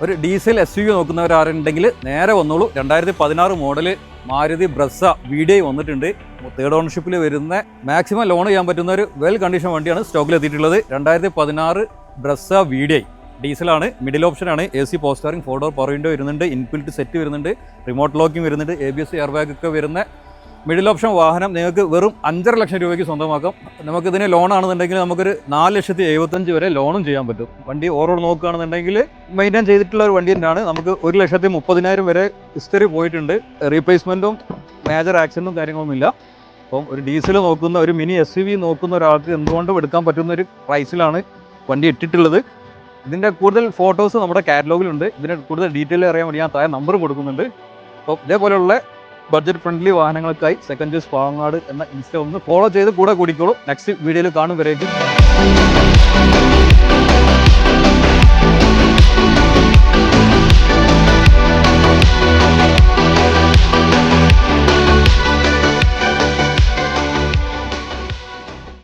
ഒരു diesel SUV നോക്കുന്നവരാരുണ്ടെങ്കിൽ നേരെ വന്നോളൂ. 2016 മോഡൽ മാരുതി ബ്രസ VDI വന്നിട്ടുണ്ട്. തേർഡ് ഓണർഷിപ്പിൽ വരുന്ന മാക്സിമം ലോൺ ചെയ്യാൻ പറ്റുന്ന ഒരു വെൽ കണ്ടീഷൻ വണ്ടിയാണ് സ്റ്റോക്കിൽ എത്തിയിട്ടുള്ളത്. 2016 ബ്രസ VDI ഡീസലാണ്. മിഡിൽ ഓപ്ഷനാണ്. AC power steering, 4 door power window വരുന്നുണ്ട്, ഇൻബിൽറ്റ് സെറ്റ് വരുന്നുണ്ട്, റിമോട്ട് ലോക്കിംഗ് വരുന്നുണ്ട്, ABS എയർ ബാഗ് ഒക്കെ വരുന്ന മിഡിൽ ഓപ്ഷൻ വാഹനം നിങ്ങൾക്ക് വെറും 5.5 ലക്ഷം രൂപയ്ക്ക് സ്വന്തമാക്കാം. നമുക്കിതിന് ലോൺ ആണെന്നുണ്ടെങ്കിൽ നമുക്കൊരു 4,75,000 വരെ ലോണും ചെയ്യാൻ പറ്റും. വണ്ടി ഓവറോൾ നോക്കുകയാണെന്നുണ്ടെങ്കിൽ മെയിൻറ്റെയിൻ ചെയ്തിട്ടുള്ള ഒരു വണ്ടി തന്നെയാണ്. നമുക്ക് 1,30,000 വരെ ഹിസ്റ്ററി പോയിട്ടുണ്ട്. റീപ്ലേസ്മെൻറ്റും മേജർ ആക്സിഡൻറ്റും കാര്യങ്ങളൊന്നുമില്ല. അപ്പം ഒരു ഡീസൽ നോക്കുന്ന, ഒരു മിനി SUV നോക്കുന്ന ഒരാൾക്ക് എന്തുകൊണ്ടും എടുക്കാൻ പറ്റുന്ന ഒരു പ്രൈസിലാണ് വണ്ടി ഇട്ടിട്ടുള്ളത്. ഇതിൻ്റെ കൂടുതൽ ഫോട്ടോസ് നമ്മുടെ കാറ്റലോഗിലുണ്ട്. ഇതിൻ്റെ കൂടുതൽ ഡീറ്റെയിൽ അറിയാൻ വേണ്ടി ഞാൻ താഴെ നമ്പർ കൊടുക്കുന്നുണ്ട്. അപ്പോൾ ഇതേപോലെയുള്ള budget friendly വാഹനങ്ങൾക്കായി second choice Pangode എന്ന ഇൻസ്റ്റ ഒന്ന് ഫോളോ ചെയ്ത് കൂടെ കൂടിക്കോളൂ. നെക്സ്റ്റ് വീഡിയോയിൽ കാണും വരേക്കും.